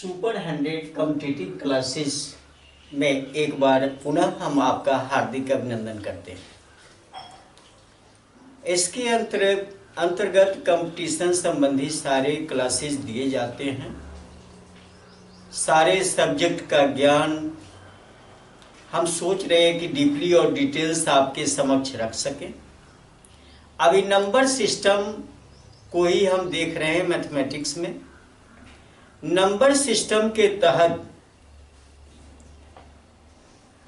Super 100 competitive classes में एक बार पुनः हम आपका हार्दिक अभिनंदन करते हैं। इसके अंतर्गत कंपटीशन संबंधी सारे क्लासेस दिए जाते हैं। सारे सब्जेक्ट का ज्ञान हम सोच रहे हैं कि डीपली और डिटेल्स आपके समक्ष रख सकें। अभी नंबर सिस्टम को ही हम देख रहे हैं मैथमेटिक्स में। नंबर सिस्टम के तहत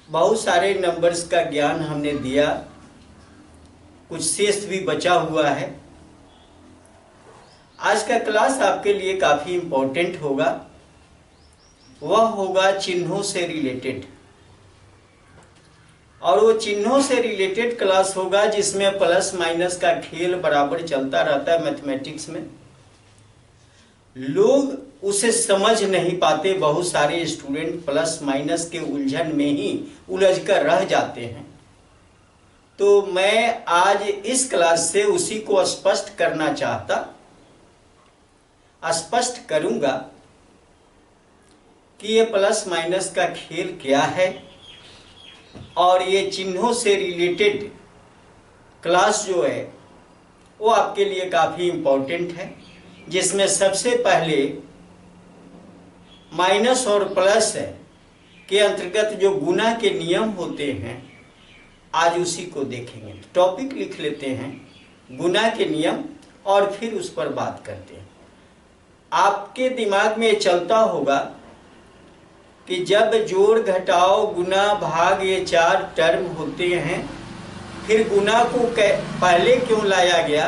बहुत सारे नंबर्स का ज्ञान हमने दिया, कुछ शेष भी बचा हुआ है। आज का क्लास आपके लिए काफ़ी इम्पोर्टेंट होगा। वह होगा चिन्हों से रिलेटेड, और वो चिन्हों से रिलेटेड क्लास होगा जिसमें प्लस माइनस का खेल बराबर चलता रहता है। मैथमेटिक्स में लोग उसे समझ नहीं पाते, बहुत सारे स्टूडेंट प्लस माइनस के उलझन में ही उलझ कर रह जाते हैं। तो मैं आज इस क्लास से उसी को स्पष्ट करूंगा कि ये प्लस माइनस का खेल क्या है, और ये चिन्हों से रिलेटेड क्लास जो है वो आपके लिए काफ़ी इम्पोर्टेंट है, जिसमें सबसे पहले माइनस और प्लस के अंतर्गत जो गुणा के नियम होते हैं आज उसी को देखेंगे। टॉपिक लिख लेते हैं गुणा के नियम और फिर उस पर बात करते हैं। आपके दिमाग में चलता होगा कि जब जोड़ घटाव गुणा भाग ये चार टर्म होते हैं, फिर गुणा को पहले क्यों लाया गया?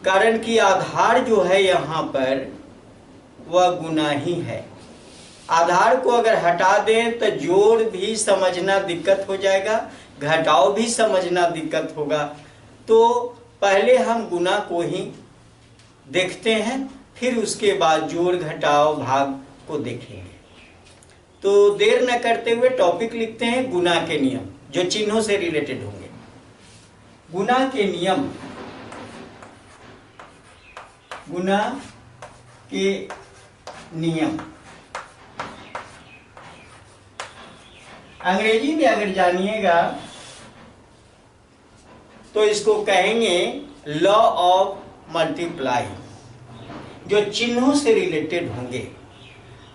कारण कि आधार जो है यहाँ पर वह गुणा ही है। आधार को अगर हटा दें तो जोड़ भी समझना दिक्कत हो जाएगा, घटाव भी समझना दिक्कत होगा। तो पहले हम गुणा को ही देखते हैं, फिर उसके बाद जोड़ घटाव भाग को देखेंगे। तो देर न करते हुए टॉपिक लिखते हैं गुणा के नियम, जो चिन्हों से रिलेटेड होंगे। गुणा के नियम, गुणा के नियम अंग्रेजी में अगर जानिएगा तो इसको कहेंगे लॉ ऑफ मल्टीप्लाई, जो चिन्हों से रिलेटेड होंगे।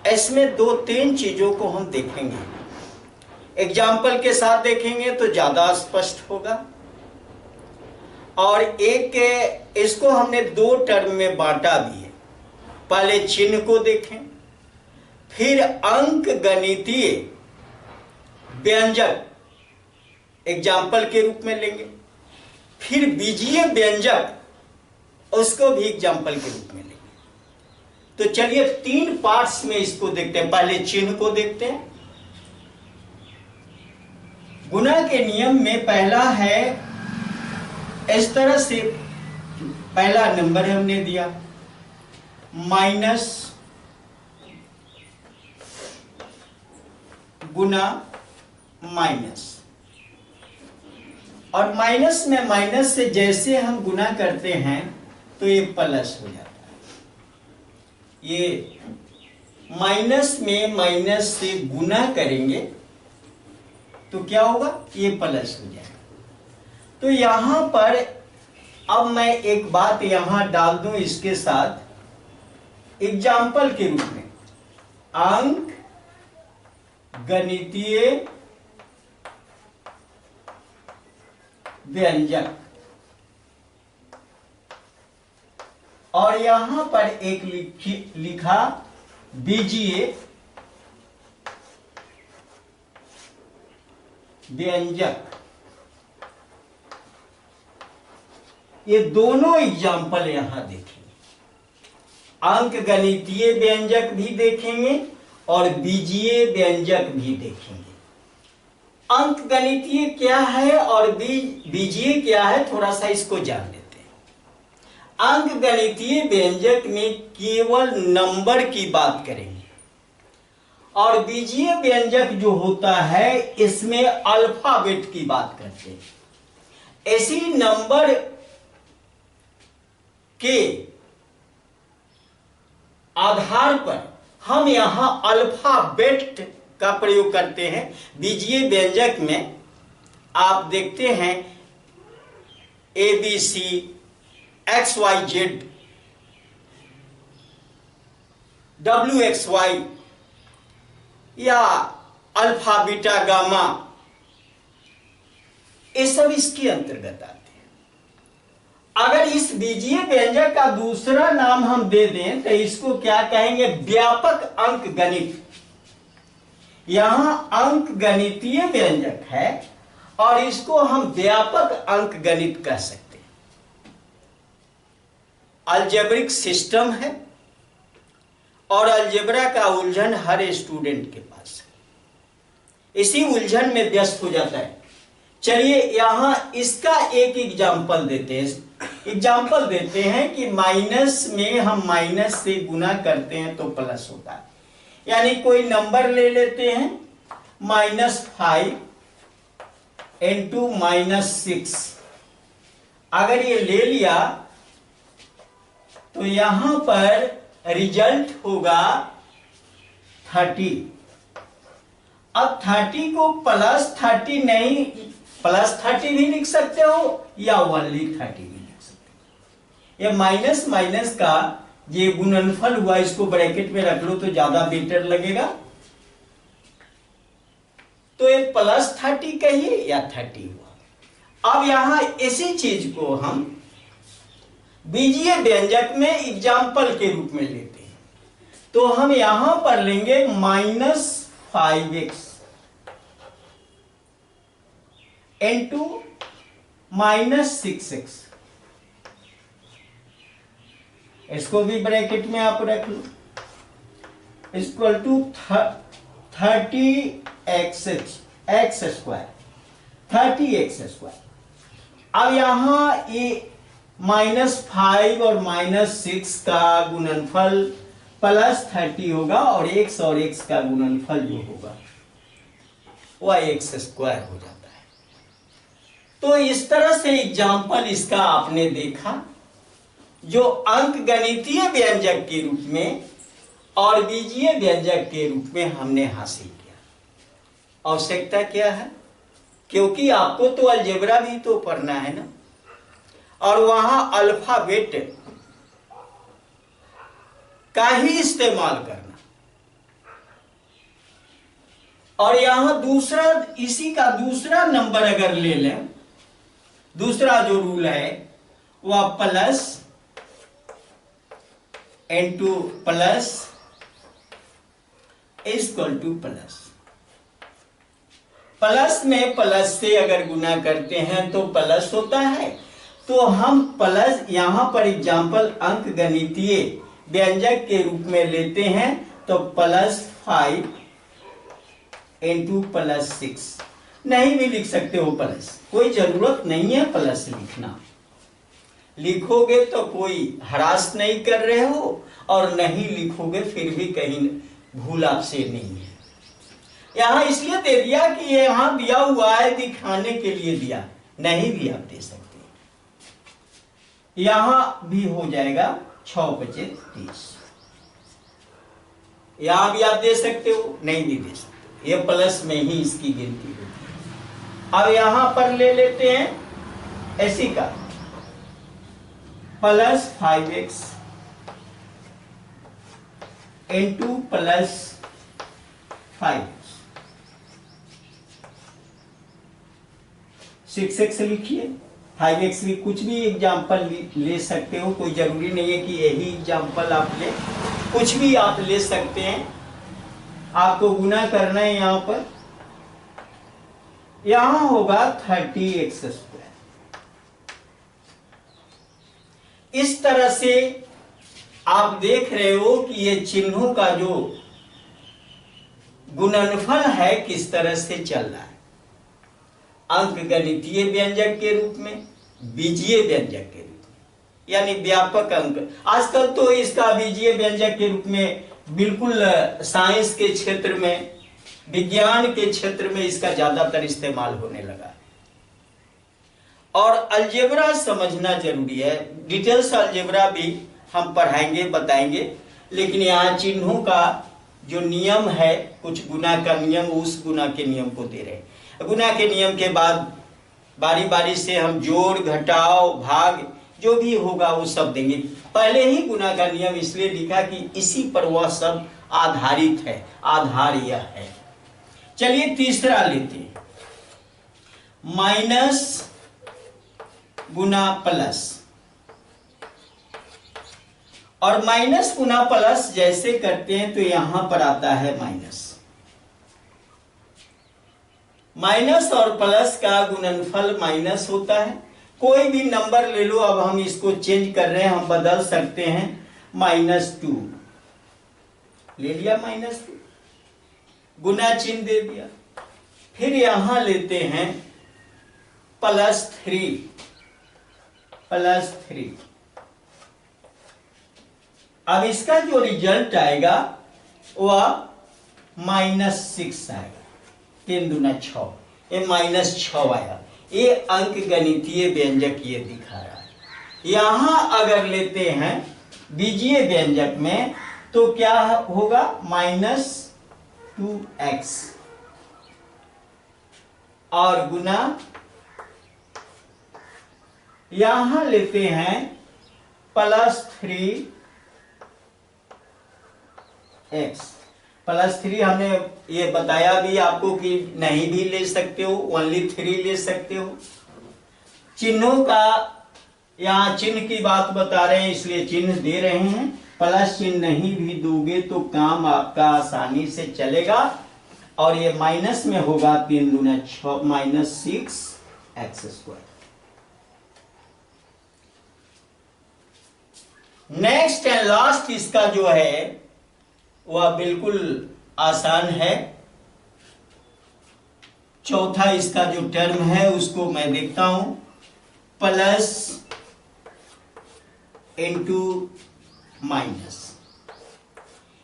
इसमें दो तीन चीजों को हम देखेंगे, एग्जाम्पल के साथ देखेंगे तो ज्यादा स्पष्ट होगा। और एक इसको हमने दो टर्म में बांटा भी है। पहले चिन्ह को देखें, फिर अंक गणितीय व्यंजक एग्जाम्पल के रूप में लेंगे, फिर बीजीय व्यंजक उसको भी एग्जाम्पल के रूप में लेंगे। तो चलिए तीन पार्ट्स में इसको देखते हैं। पहले चिन्ह को देखते हैं। गुणा के नियम में पहला है, इस तरह से पहला नंबर हमने दिया माइनस गुना माइनस, और माइनस में माइनस से जैसे हम गुना करते हैं तो ये प्लस हो जाता है। ये माइनस में माइनस से गुना करेंगे तो क्या होगा? ये प्लस हो जाएगा। तो यहां पर अब मैं एक बात यहां डाल दूं इसके साथ एग्जाम्पल के रूप में, अंक गणितीय व्यंजक, और यहां पर एक लिखा बीजीय व्यंजक। ये दोनों एग्जाम्पल यहां देखेंगे, अंक गणितीय व्यंजक भी देखेंगे और बीजीय व्यंजक भी देखेंगे। अंक गणितीय क्या है और बीजीय क्या है, थोड़ा सा इसको जान लेते हैं। अंक गणितीय व्यंजक में केवल नंबर की बात करेंगे, और बीजीय व्यंजक जो होता है इसमें अल्फाबेट की बात करते हैं। ऐसी नंबर के आधार पर हम यहां अल्फाबेट का प्रयोग करते हैं। बीजीय व्यंजक में आप देखते हैं ABC, XYZ, WXY या अल्फा बीटा गामा, ये सब इसके अंतर्गत आते हैं। अगर इस बीजीय व्यंजक का दूसरा नाम हम दे दें तो इसको क्या कहेंगे? व्यापक अंक गणित। यहां अंक गणितीय व्यंजक है और इसको हम व्यापक अंक गणित कह सकते हैं। अलजेब्रिक सिस्टम है और अलजेब्रा का उलझन हर स्टूडेंट के पास है, इसी उलझन में व्यस्त हो जाता है। चलिए यहां इसका एक एग्जाम्पल देते हैं। एग्जाम्पल देते हैं कि माइनस में हम माइनस से गुना करते हैं तो प्लस होता है। यानी कोई नंबर ले लेते हैं -5 इंटू -6। अगर ये ले लिया तो यहां पर रिजल्ट होगा 30। अब 30 को +30 नहीं, +30 भी लिख सकते हो या ओनली 30 भी लिख सकते हो। ये माइनस माइनस का ये गुणनफल हुआ, इसको ब्रैकेट में रख लो तो ज्यादा बेटर लगेगा। तो ये +30 कहिए या 30 हुआ। अब यहां इसी चीज को हम बीजीय व्यंजक में एग्जाम्पल के रूप में लेते हैं। तो हम यहां पर लेंगे -5x इंटू -6x। इसको भी ब्रैकेट में आप रख लो, इक्वल टू 30x²। अब यहां ये -5 और -6 का गुणनफल +30 होगा और x का गुणनफल जो होगा वह x² हो जाता है। तो इस तरह से एग्जाम्पल इसका आपने देखा, जो अंक गणितीय व्यंजक के रूप में और बीजीय व्यंजक के रूप में हमने हासिल किया। आवश्यकता क्या है? क्योंकि आपको तो अलजेब्रा भी तो पढ़ना है ना, और वहां अल्फाबेट का ही इस्तेमाल करना। और यहां दूसरा, इसी का दूसरा नंबर अगर ले लें, दूसरा जो रूल है वह plus into plus equal two plus. Plus में प्लस से अगर गुना करते हैं तो प्लस होता है। तो हम प्लस यहां पर एग्जाम्पल अंक गणितीय व्यंजक के रूप में लेते हैं तो +5 इंटू +6। नहीं भी लिख सकते हो प्लस, कोई जरूरत नहीं है प्लस लिखना। लिखोगे तो कोई हरास नहीं कर रहे हो, और नहीं लिखोगे फिर भी कहीं भूल आपसे नहीं है। यहां इसलिए दे दिया कि ये यहां दिया हुआ है, दिखाने के लिए दिया, नहीं भी आप दे सकते। यहां भी हो जाएगा 6×5=30। यहां भी आप दे सकते हो, नहीं भी दे सकते, ये प्लस में ही इसकी गिनती होती है। अब यहां पर ले लेते हैं ऐसी का +5x इंटू +5, 6x लिखिए, 5x भी, कुछ भी एग्जाम्पल ले सकते हो, कोई जरूरी नहीं है कि यही एग्जाम्पल आप ले, कुछ भी आप ले सकते हैं। आपको गुना करना है यहां पर, यहां होगा 30x²। इस तरह से आप देख रहे हो कि ये चिन्हों का जो गुणनफल है किस तरह से चल रहा है, अंक गणितीय व्यंजक के रूप में, बीजीय व्यंजक के रूप में, यानी व्यापक अंक। आजकल तो इसका बीजीय व्यंजक के रूप में बिल्कुल साइंस के क्षेत्र में, विज्ञान के क्षेत्र में इसका ज्यादातर इस्तेमाल होने लगा है। और अलजेब्रा समझना जरूरी है, डिटेल्स अलजेब्रा भी हम पढ़ाएंगे, बताएंगे, लेकिन यहाँ चिन्हों का जो नियम है, कुछ गुना का नियम, उस गुना के नियम को दे रहे हैं। गुना के नियम के बाद बारी बारी से हम जोड़, घटाव, भाग जो भी होगा वो सब देंगे। पहले ही गुना का नियम इसलिए लिखा कि इसी पर वह सब आधारित है, आधार यह है। चलिए तीसरा लेते हैं, माइनस गुना प्लस। और माइनस गुना प्लस जैसे करते हैं तो यहां पर आता है माइनस। माइनस और प्लस का गुणनफल माइनस होता है। कोई भी नंबर ले लो, अब हम इसको चेंज कर रहे हैं, हम बदल सकते हैं। -2 ले लिया, -2 गुना चिन्ह दे दिया। फिर यहां लेते हैं +3, अब इसका जो रिजल्ट आएगा वह -6 आएगा। 3 दूना 6, ये -6 आया। ये अंक गणितीय व्यंजक ये दिखा रहा है। यहां अगर लेते हैं बीजीय व्यंजक में तो क्या होगा, -2x और गुना, यहां लेते हैं +3x। +3 हमने ये बताया भी आपको कि नहीं भी ले सकते हो, ओनली 3 ले सकते हो। चिन्हों का यहाँ चिन्ह की बात बता रहे हैं इसलिए चिन्ह दे रहे हैं। प्लस चिन्ह नहीं भी दोगे तो काम आपका आसानी से चलेगा। और ये माइनस में होगा 3 दूना 6, -6x²। नेक्स्ट एंड लास्ट इसका जो है वह बिल्कुल आसान है। चौथा इसका जो टर्म है उसको मैं देखता हूं, प्लस इंटू माइनस।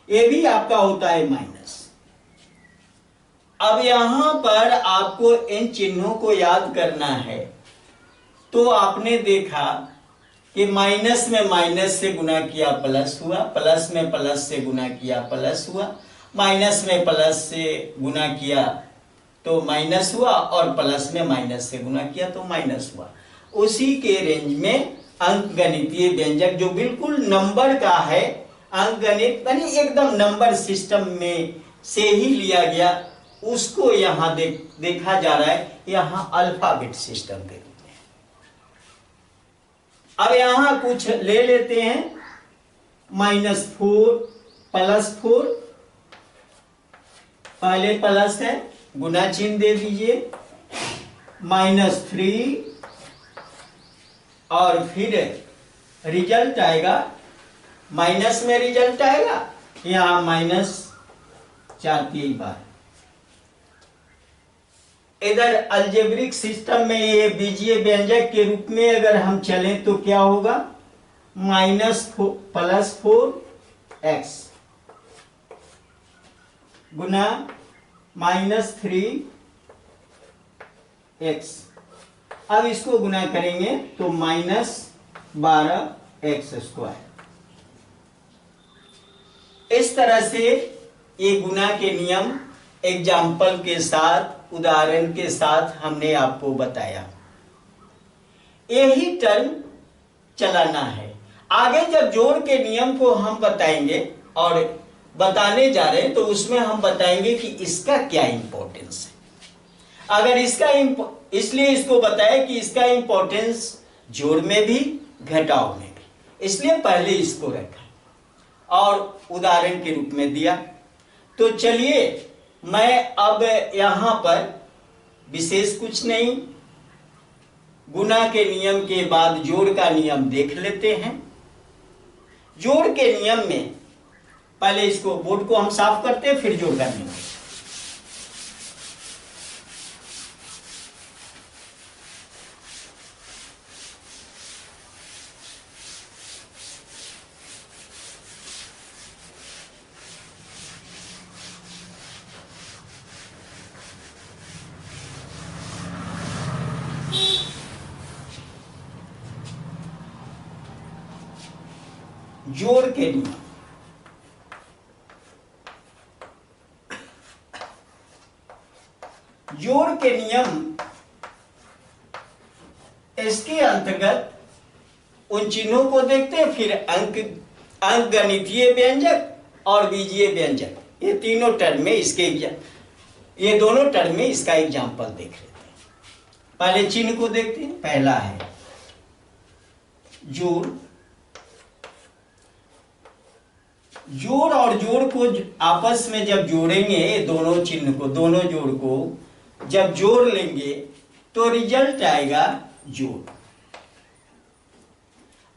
ये भी आपका होता है माइनस। अब यहां पर आपको इन चिन्हों को याद करना है। तो आपने देखा कि माइनस में माइनस से गुना किया प्लस हुआ, प्लस में प्लस से गुना किया प्लस हुआ, माइनस में प्लस से गुना किया तो माइनस हुआ, और प्लस में माइनस से गुना किया तो माइनस हुआ। उसी के रेंज में अंक गणितीय व्यंजक जो बिल्कुल नंबर का है, अंक गणित यानी एकदम नंबर सिस्टम में से ही लिया गया, उसको यहां देखा जा रहा है यहां अल्फाबेट सिस्टम के रूप में। अब यहां कुछ ले लेते हैं, -4 +4, पहले प्लस है, गुना चिन्ह दे दीजिए, -3 और फिर रिजल्ट आएगा, माइनस में रिजल्ट आएगा, यहां -4 बार। इधर अलजेब्रिक सिस्टम में ये बीजीय व्यंजक के रूप में अगर हम चलें तो क्या होगा, +4x गुना -3x। अब इसको गुना करेंगे तो -12x²। इस तरह से ये गुना के नियम एग्जाम्पल के साथ, उदाहरण के साथ हमने आपको बताया। यही टर्म चलाना है। आगे जब जोड़ के नियम को हम बताएंगे और बताने जा रहे हैं तो उसमें हम बताएंगे कि इसका क्या इंपॉर्टेंस है। अगर इसका इसलिए इसको बताया कि इसका इंपॉर्टेंस जोड़ में भी, घटाव में भी, इसलिए पहले इसको रखा और उदाहरण के रूप में दिया। तो चलिए मैं अब यहां पर विशेष कुछ नहीं, गुना के नियम के बाद जोड़ का नियम देख लेते हैं। जोड़ के नियम में पहले इसको, बोर्ड को हम साफ करते हैं, फिर जोड़ का नियम। जोड़ के नियम, जोड़ के नियम इसके अंतर्गत उन चिन्हों को देखते हैं, फिर अंक गणितीय व्यंजक और बीजीय व्यंजक, ये तीनों टर्म में इसके ये दोनों टर्म में इसका एग्जाम्पल देख लेते हैं। पहले चिन्ह को देखते हैं। पहला है जोड़। जोड़ और जोड़ को आपस में जब जोड़ेंगे, दोनों चिन्ह को, दोनों जोड़ को जब जोड़ लेंगे तो रिजल्ट आएगा जोड़।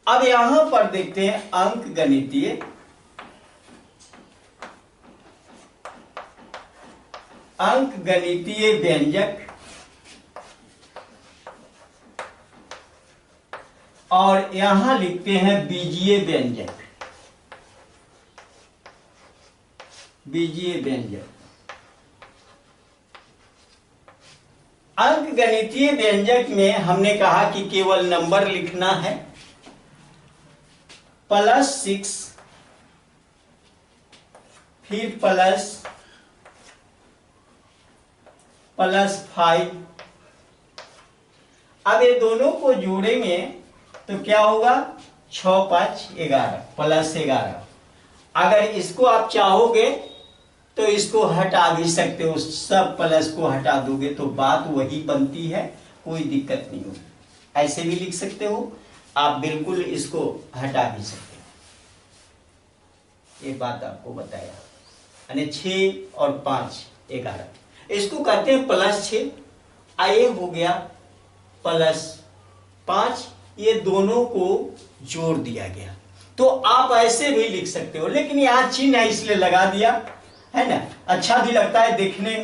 अब यहां पर देखते हैं अंक गणितीय व्यंजक और यहां लिखते हैं बीजीय व्यंजक। अंक गणितीय व्यंजक में हमने कहा कि केवल नंबर लिखना है, +6 फिर +5। अब ये दोनों को जोड़ेंगे तो क्या होगा, 6 5 11 +11। अगर इसको आप चाहोगे तो इसको हटा भी सकते हो, सब प्लस को हटा दोगे तो बात वही बनती है, कोई दिक्कत नहीं होगी। ऐसे भी लिख सकते हो आप, बिल्कुल इसको हटा भी सकते हो। ये बात आपको बताया, यानी 6 और 5 11, इसको कहते हैं +6। आए हो गया +5, ये दोनों को जोड़ दिया गया। तो आप ऐसे भी लिख सकते हो, लेकिन यहां चिन्ह है इसलिए लगा दिया है ना, अच्छा भी लगता है देखने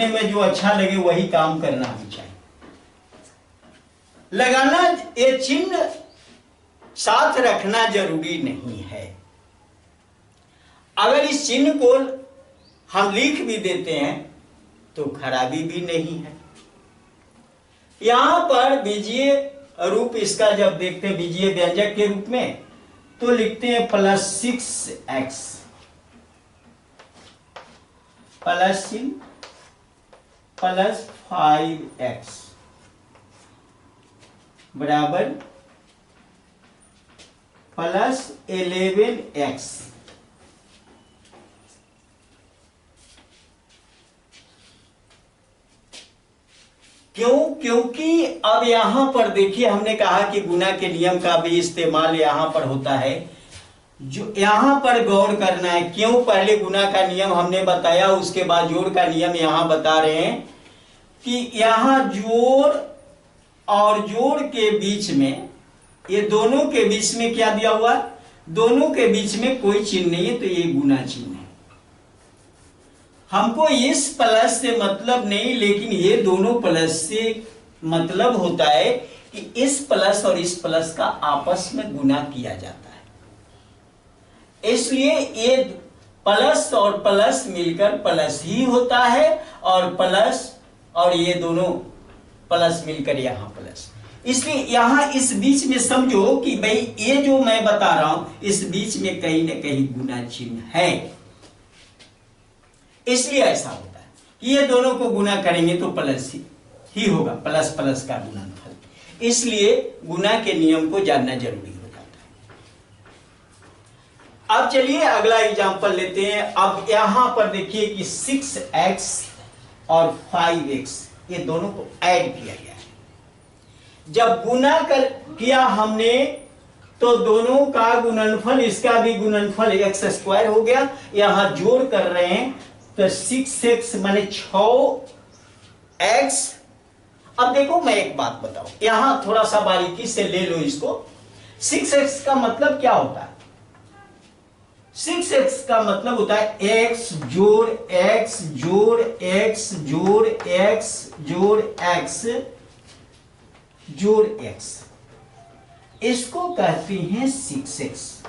में जो अच्छा लगे वही काम करना भी चाहिए। लगाना, ये चिन्ह साथ रखना जरूरी नहीं है। अगर इस चिन्ह को हम लिख भी देते हैं तो खराबी भी नहीं है। यहां पर बीजीय रूप इसका जब देखते हैं बीजीय व्यंजक के रूप में, तो लिखते हैं +6x +5x बराबर +11x। क्यों? क्योंकि अब यहां पर देखिए, हमने कहा कि गुणा के नियम का भी इस्तेमाल यहां पर होता है। जो यहां पर गौर करना है, क्यों पहले गुणा का नियम हमने बताया, उसके बाद जोड़ का नियम यहां बता रहे हैं कि यहां जोड़ और जोड़ के बीच में, ये दोनों के बीच में क्या दिया हुआ, दोनों के बीच में कोई चिन्ह नहीं है, तो ये गुणा चिन्ह है। हमको इस प्लस से मतलब नहीं, लेकिन ये दोनों प्लस से मतलब होता है कि इस प्लस और इस प्लस का आपस में गुणा किया जाता है। इसलिए ये प्लस और प्लस मिलकर प्लस ही होता है, और प्लस और ये दोनों प्लस मिलकर यहां प्लस। इसलिए यहां इस बीच में समझो कि भाई ये जो मैं बता रहा हूं, इस बीच में कहीं ना कहीं गुणा चिन्ह है। इसलिए ऐसा होता है कि ये दोनों को गुणा करेंगे तो प्लस ही होगा, प्लस प्लस का गुणनफल। इसलिए गुणा के नियम को जानना जरूरी हो जाता है। अब चलिए अगला एग्जांपल लेते हैं। अब यहां पर देखिए कि 6x और 5x, ये दोनों को ऐड किया गया है। जब गुणा किया हमने तो दोनों का गुणनफल, इसका भी गुणनफल x² हो गया। यहां जोड़ कर रहे हैं तो 6x माने 6x। अब देखो मैं एक बात बताऊं, यहां थोड़ा सा बारीकी से ले लो इसको। 6x का मतलब क्या होता है? 6x का मतलब होता है x जोड़ x जोड़ x जोड़ x जोड़ x जोड़ x। इसको कहते हैं 6x।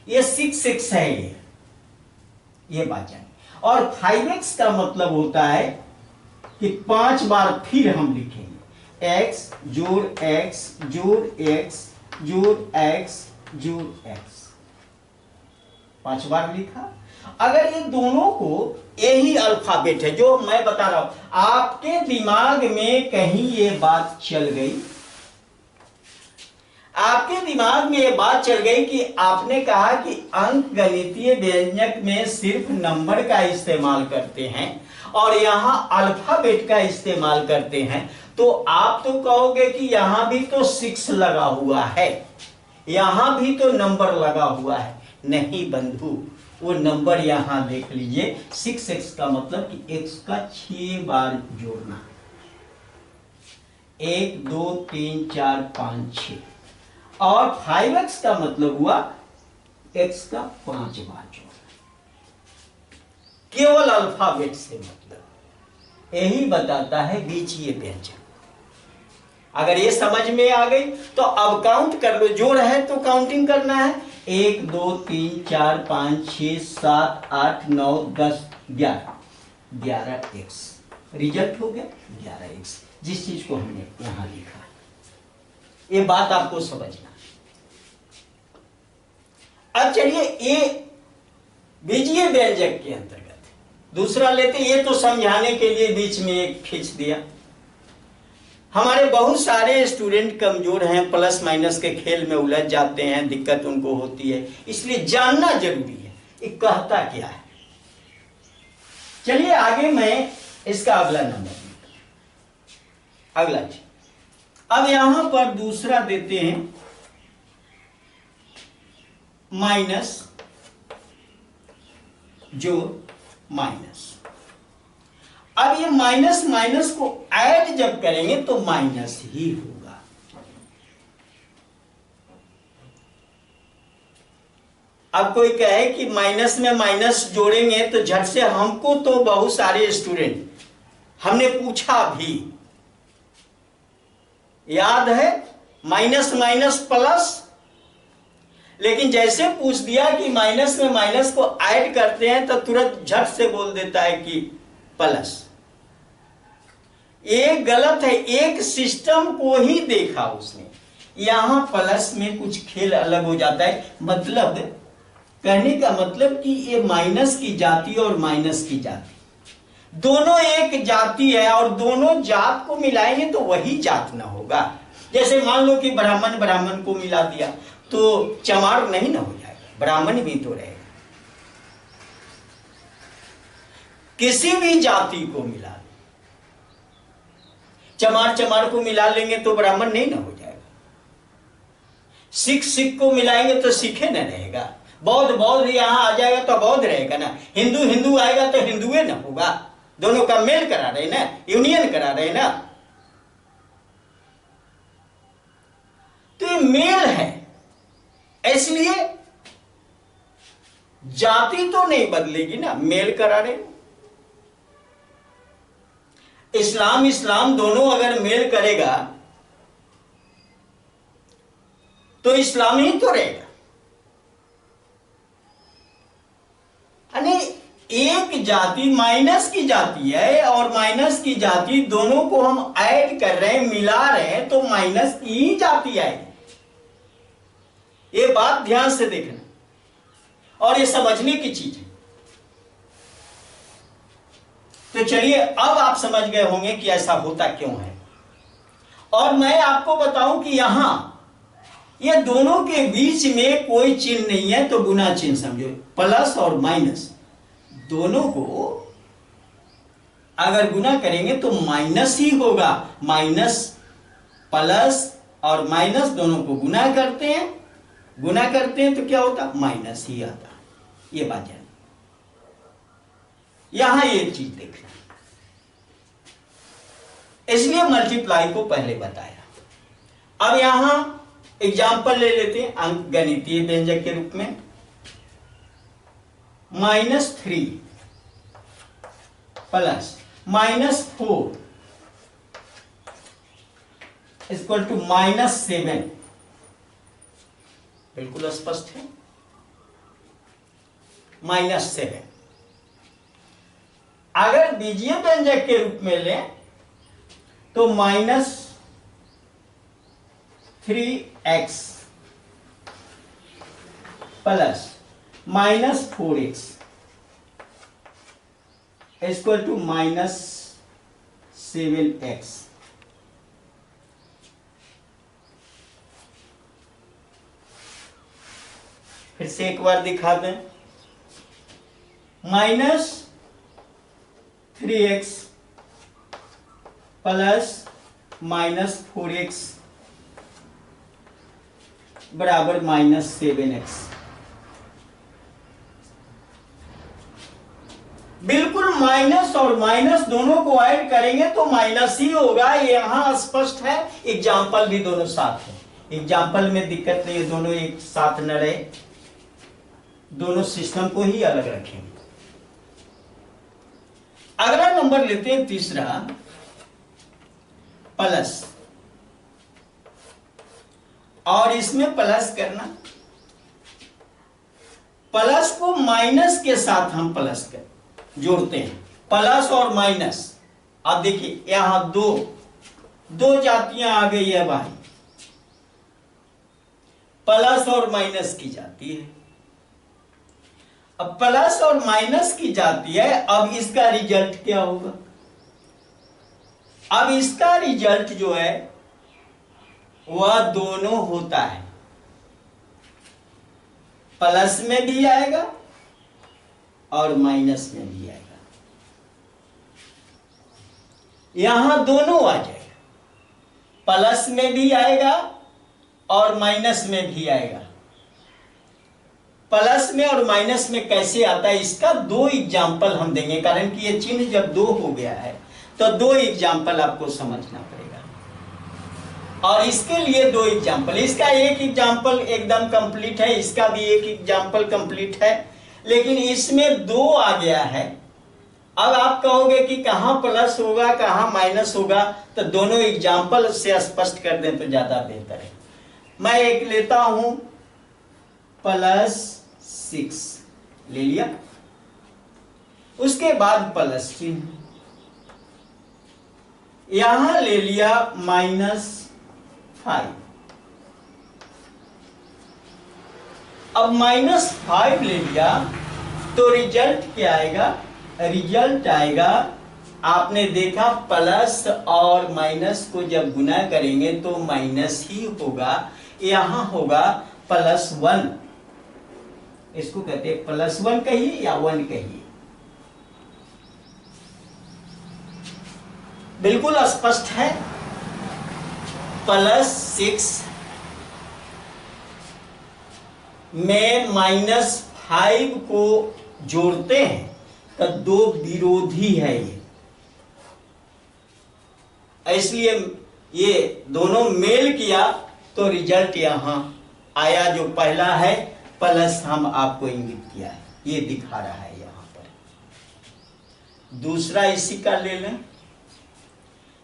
ये 6x है, ये बात जानिए। और 5x का मतलब होता है कि 5 बार फिर हम लिखेंगे x जोड़ x जोड़ x जोड़ x जोड़ x, 5 बार लिखा। अगर ये दोनों को यही अल्फाबेट है जो मैं बता रहा हूं, आपके दिमाग में कहीं ये बात चल गई, आपके दिमाग में ये बात चल गई कि आपने कहा कि अंक गणितीय व्यंजक में सिर्फ नंबर का इस्तेमाल करते हैं और यहां अल्फाबेट का इस्तेमाल करते हैं, तो आप तो कहोगे कि यहां भी तो 6 लगा हुआ है, यहां भी तो नंबर लगा हुआ है। नहीं बंधु, वो नंबर यहां देख लीजिए, 6x का मतलब कि x का 6 बार जोड़ना, 1 2 3 4 5 6, और 5x का मतलब हुआ x का 5 बार जोड़ना। केवल अल्फाबेट से मतलब यही बताता है बीजीय व्यंजक। अगर ये समझ में आ गई तो अब काउंट कर लो, जोड़ है तो काउंटिंग करना है, 1 2 3 4 5 6 7 8 9 10 11, 11x रिजल्ट हो गया 11x, जिस चीज को हमने यहां लिखा है। ये बात आपको समझना। अब चलिए ये बीजीय व्यंजक के अंतर्गत दूसरा लेते, ये तो समझाने के लिए बीच में एक खींच दिया। हमारे बहुत सारे स्टूडेंट कमजोर हैं, प्लस माइनस के खेल में उलझ जाते हैं, दिक्कत उनको होती है, इसलिए जानना जरूरी है ये कहता क्या है। चलिए आगे मैं इसका अगला नंबर, अगला चीज, अब यहां पर दूसरा देते हैं माइनस जो माइनस। अब ये माइनस माइनस को ऐड जब करेंगे तो माइनस ही होगा। अब कोई कहे कि माइनस में माइनस जोड़ेंगे तो झट से, हमको तो बहुत सारे स्टूडेंट हमने पूछा भी, याद है माइनस माइनस प्लस, लेकिन जैसे पूछ दिया कि माइनस में माइनस को ऐड करते हैं तो तुरंत झट से बोल देता है कि प्लस। ये गलत है, एक सिस्टम को ही देखा उसने, यहां प्लस में कुछ खेल अलग हो जाता है। मतलब कहने का मतलब कि ये माइनस की जाति और माइनस की जाति दोनों एक जाति है, और दोनों जात को मिलाएंगे तो वही जात ना होगा। जैसे मान लो कि ब्राह्मण ब्राह्मण को मिला दिया तो चमार नहीं ना हो जाएगा, ब्राह्मण भी तो रहेगा। किसी भी जाति को मिला, चमार चमार को मिला लेंगे तो ब्राह्मण नहीं ना हो जाएगा, सिख सिख को मिलाएंगे तो सिखे न रहेगा, बौद्ध बौद्ध यहां आ जाएगा तो बौद्ध रहेगा ना, हिंदू हिंदू आएगा तो हिंदुए ना होगा। दोनों का मेल करा रहे ना, यूनियन करा रहे ना, तो ये मेल है, इसलिए जाति तो नहीं बदलेगी ना, मेल करा रहे। इस्लाम इस्लाम दोनों अगर मेल करेगा तो इस्लाम ही तो रहेगा। यानी एक जाति माइनस की जाति है और माइनस की जाति दोनों को हम ऐड कर रहे हैं, मिला रहे हैं, तो माइनस की ही जाति आएगी। ये बात ध्यान से देखना और ये समझने की चीज है। तो चलिए अब आप समझ गए होंगे कि ऐसा होता क्यों है, और मैं आपको बताऊं कि यहां ये दोनों के बीच में कोई चिन्ह नहीं है, तो गुना चिन्ह समझो, प्लस और माइनस दोनों को अगर गुना करेंगे तो माइनस ही होगा। माइनस प्लस और माइनस दोनों को गुना करते हैं, गुना करते हैं तो क्या होता, माइनस ही आता। ये बात जान, यहां ये चीज देखना, इसलिए मल्टीप्लाई को पहले बताया। अब यहां एग्जाम्पल ले लेते हैं अंक गणितीय व्यंजक के रूप में। -3 प्लस -4 इक्वल टू -7, बिल्कुल स्पष्ट है, -7। अगर बीजीय व्यंजक के रूप में लें तो -3x plus -4x equal to -7x। फिर से एक बार दिखा दें, -3x प्लस -4x बराबर -7x। बिल्कुल माइनस और माइनस दोनों को ऐड करेंगे तो माइनस ही होगा, यहां स्पष्ट है। एग्जाम्पल भी दोनों साथ है, एग्जाम्पल में दिक्कत नहीं है, दोनों एक साथ न रहे, दोनों सिस्टम को ही अलग रखेंगे। अगला नंबर लेते हैं तीसरा, प्लस, और इसमें प्लस करना, प्लस को माइनस के साथ हम प्लस कर जोड़ते हैं, प्लस और माइनस। अब देखिए यहां दो जातियां आ गई है भाई, प्लस और माइनस की जाती है। अब प्लस और माइनस की जाती है, अब इसका रिजल्ट क्या होगा? अब इसका रिजल्ट जो है वह दोनों होता है, प्लस में भी आएगा और माइनस में भी आएगा, यहां दोनों आ जाएगा, प्लस में भी आएगा और माइनस में भी आएगा। प्लस में और माइनस में कैसे आता है, इसका दो एग्जाम्पल हम देंगे, कारण कि ये चिन्ह जब दो हो गया है तो दो एग्जाम्पल आपको समझना पड़ेगा। और इसके लिए दो एग्जाम्पल, इसका एक एग्जाम्पल एकदम कंप्लीट है, इसका भी एक एग्जाम्पल कंप्लीट है, लेकिन इसमें दो आ गया है। अब आप कहोगे कि कहां प्लस होगा कहां माइनस होगा, तो दोनों एग्जाम्पल से स्पष्ट कर दें तो ज्यादा बेहतर है। मैं एक लेता हूं +6 ले लिया, उसके बाद प्लस चिन्ह, यहां ले लिया -5। अब -5 ले लिया तो रिजल्ट क्या आएगा? रिजल्ट आएगा, आपने देखा प्लस और माइनस को जब गुना करेंगे तो माइनस ही होगा, यहां होगा +1। इसको कहते हैं +1 कहिए या 1 कहिए, बिल्कुल स्पष्ट है। +6 में -5 को जोड़ते हैं तो दो विरोधी है ये, इसलिए ये दोनों मेल किया तो रिजल्ट यहां आया, जो पहला है प्लस हम आपको इंगित किया है, ये दिखा रहा है यहां पर। दूसरा इसी का ले लें,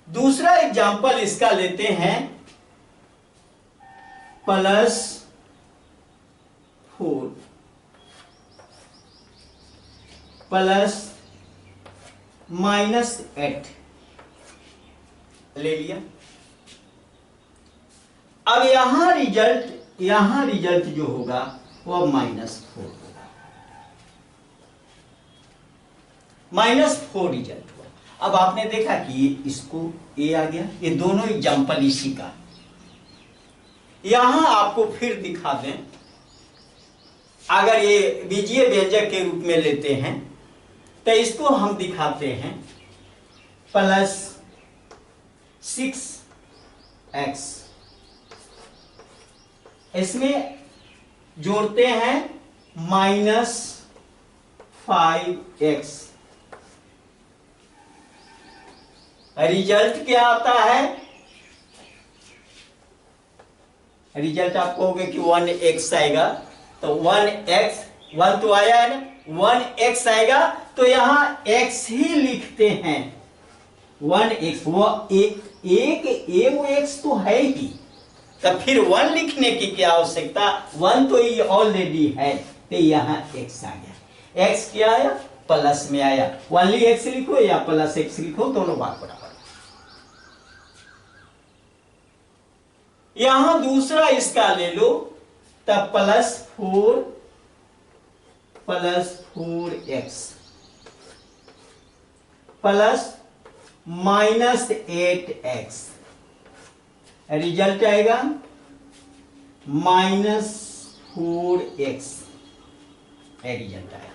दूसरा एग्जाम्पल इसका लेते हैं +4 प्लस -8 ले लिया। अब यहां रिजल्ट जो होगा वह -4 होगा, -4 रिजल्ट हुआ। अब आपने देखा कि इसको ए आ गया, ये दोनों एग्जाम्पल इसी का। यहां आपको फिर दिखा दें, अगर ये बीजीय व्यंजक के रूप में लेते हैं तो इसको हम दिखाते हैं +6x, इसमें जोड़ते हैं -5x, रिजल्ट क्या आता है? रिजल्ट आप कहोगे कि 1x आएगा, तो 1x, 1 तो आया है ना, 1x आएगा, तो यहां x ही लिखते हैं, 1x, वो एक x तो है ही, तब फिर 1 लिखने की क्या आवश्यकता, 1 तो ये ऑलरेडी है, तो यहां x आ गया। x क्या आया? प्लस में आया, ओनली x लिखो या +x लिखो, दोनों बात बराबर। यहां दूसरा इसका ले लो, तब +4 + 4x प्लस -8x, रिजल्ट आएगा -4x, रिजल्ट आया।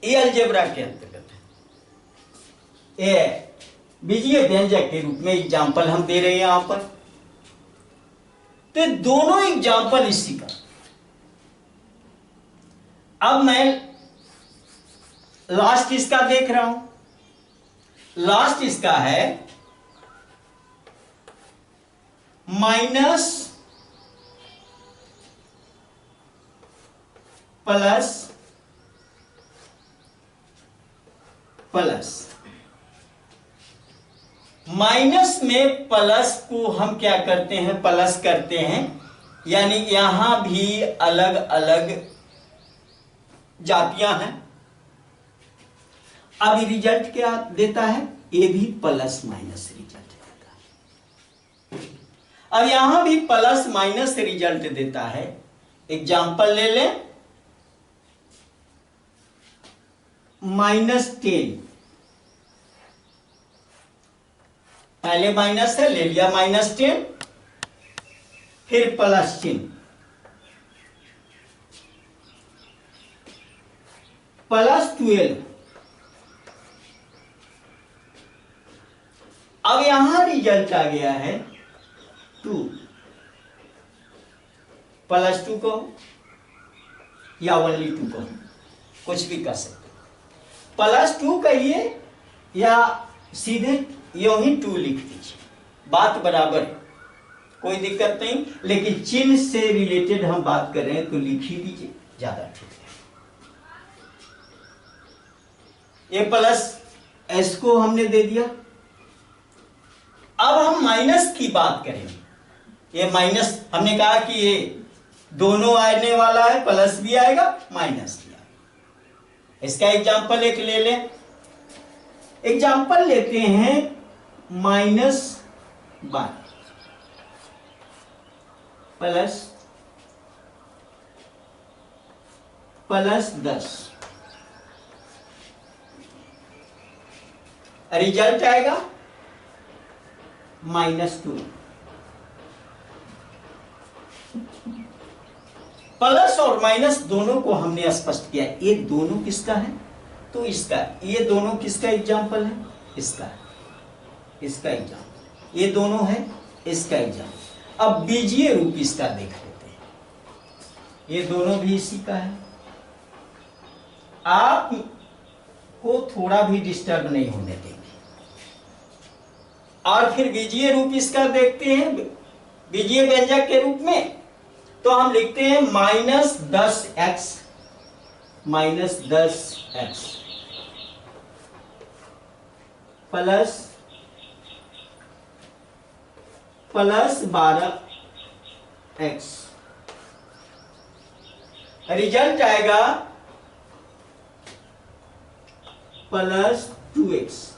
ये अलजेब्रा के अंतर्गत है। ये बीजीय व्यंजक के रूप में एग्जाम्पल हम दे रहे हैं यहां पर। तो दोनों एग्जाम्पल इसी का। अब मैं लास्ट इसका देख रहा हूं। लास्ट इसका है माइनस प्लस प्लस, माइनस में प्लस को हम क्या करते हैं, प्लस करते हैं, यानी यहां भी अलग अलग जातियां हैं। अब रिजल्ट क्या देता है, ये भी प्लस माइनस रिजल्ट देता है। अब यहां भी प्लस माइनस रिजल्ट देता है। एग्जाम्पल ले लें, -10, पहले माइनस है, ले लिया -10, फिर प्लस चिन्ह, +12। अब यहां रिजल्ट आ गया है 2, +2 को या ओनली 2 को, कुछ भी कर सकते, +2 कहिए या सीधे यूं ही 2 लिख दीजिए, बात बराबर है, कोई दिक्कत नहीं। लेकिन चिन्ह से रिलेटेड हम बात कर रहे हैं तो लिख ही दीजिए, ज्यादा ठीक है। ये प्लस एस को हमने दे दिया। अब हम माइनस की बात करेंगे। ये माइनस हमने कहा कि ये दोनों आने वाला है, प्लस भी आएगा माइनस भी आएगा। इसका एग्जाम्पल एक ले लें। एग्जाम्पल लेते हैं -12 +10, रिजल्ट आएगा -2। प्लस और माइनस दोनों को हमने स्पष्ट किया। ये दोनों किसका है, तो इसका। ये दोनों किसका एग्जाम्पल है, इसका एग्जाम्पल। ये दोनों है, इसका एग्जाम्पल। अब बीजीय रूप इसका देख लेते हैं। ये दोनों भी इसी का है। आप को थोड़ा भी डिस्टर्ब नहीं होने देंगे। और फिर बीजीय रूप इसका देखते हैं, बीजीय व्यंजक के रूप में। तो हम लिखते हैं -10x प्लस 12x, रिजल्ट आएगा +2x।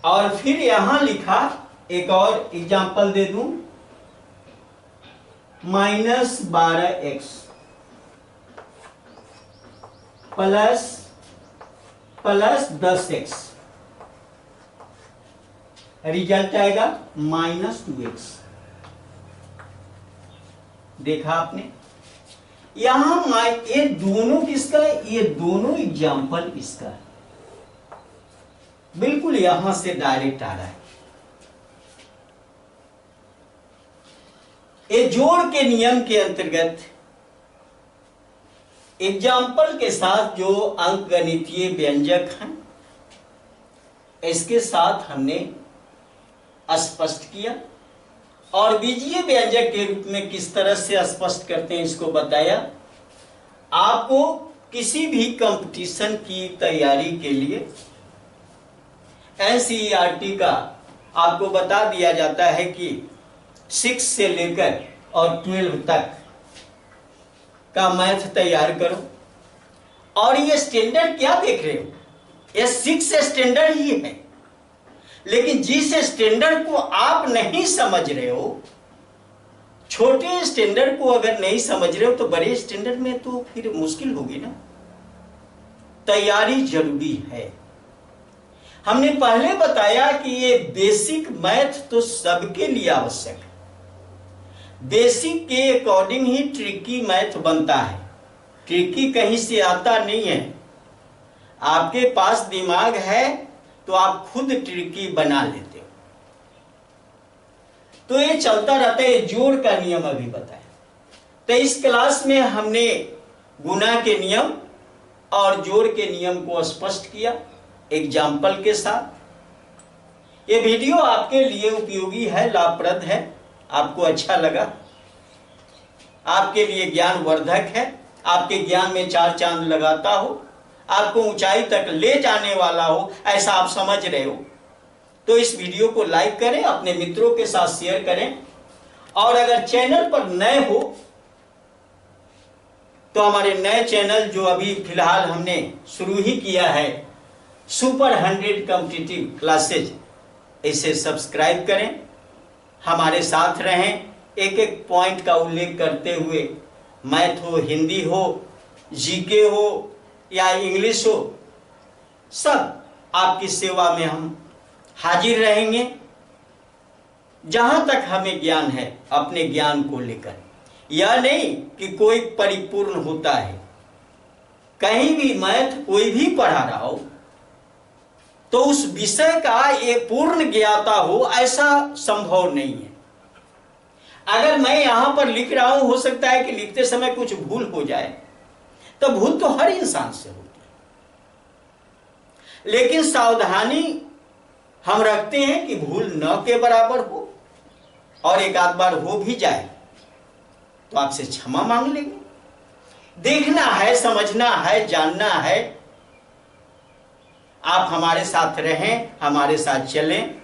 और फिर यहां लिखा, एक और एग्जाम्पल दे दूं, -12x प्लस 10x, रिजल्ट आएगा -2x। देखा आपने, यहां ये दोनों किसका है, ये दोनों एग्जाम्पल इसका है। बिल्कुल यहां से डायरेक्ट आ रहा है। ये जोड़ के नियम के अंतर्गत एग्जाम्पल के साथ जो अंकगणितीय व्यंजक हैं, इसके साथ हमने स्पष्ट किया। और बीजीय व्यंजक के रूप में किस तरह से स्पष्ट करते हैं इसको बताया। आपको किसी भी कंपटीशन की तैयारी के लिए एनसीईआरटी का आपको बता दिया जाता है कि 6 से लेकर और 12 तक का मैथ तैयार करो। और ये स्टैंडर्ड क्या देख रहे हो, ये 6 स्टैंडर्ड ही है। लेकिन जिस स्टैंडर्ड को आप नहीं समझ रहे हो, छोटे स्टैंडर्ड को अगर नहीं समझ रहे हो तो बड़े स्टैंडर्ड में तो फिर मुश्किल होगी ना। तैयारी जरूरी है। हमने पहले बताया कि ये बेसिक मैथ तो सबके लिए आवश्यक है। बेसिक के अकॉर्डिंग ही ट्रिकी मैथ बनता है। ट्रिकी कहीं से आता नहीं है। आपके पास दिमाग है तो आप खुद ट्रिकी बना लेते हो। तो ये चलता रहता है। जोड़ का नियम अभी बताया। तो इस क्लास में हमने गुणा के नियम और जोड़ के नियम को स्पष्ट किया एग्जाम्पल के साथ। ये वीडियो आपके लिए उपयोगी है, लाभप्रद है, आपको अच्छा लगा, आपके लिए ज्ञानवर्धक है, आपके ज्ञान में चार चांद लगाता हो, आपको ऊंचाई तक ले जाने वाला हो, ऐसा आप समझ रहे हो तो इस वीडियो को लाइक करें, अपने मित्रों के साथ शेयर करें। और अगर चैनल पर नए हो तो हमारे नए चैनल जो अभी फिलहाल हमने शुरू ही किया है, सुपर 100 कॉम्पिटिटिव क्लासेज, इसे सब्सक्राइब करें, हमारे साथ रहें। एक एक पॉइंट का उल्लेख करते हुए, मैथ हो, हिंदी हो, जीके हो या इंग्लिश हो, सब आपकी सेवा में हम हाजिर रहेंगे। जहां तक हमें ज्ञान है अपने ज्ञान को लेकर, यह नहीं कि कोई परिपूर्ण होता है। कहीं भी मैथ कोई भी पढ़ा रहा हो तो उस विषय का ये पूर्ण ज्ञाता हो, ऐसा संभव नहीं है। अगर मैं यहां पर लिख रहा हूं, हो सकता है कि लिखते समय कुछ भूल हो जाए, तो भूल तो हर इंसान से होती है, लेकिन सावधानी हम रखते हैं कि भूल न के बराबर हो, और एक आध बार हो भी जाए तो आपसे क्षमा मांग लेंगे। देखना है, समझना है, जानना है। आप हमारे साथ रहें, हमारे साथ चलें।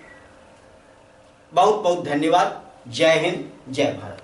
बहुत बहुत धन्यवाद। जय हिंद, जय भारत।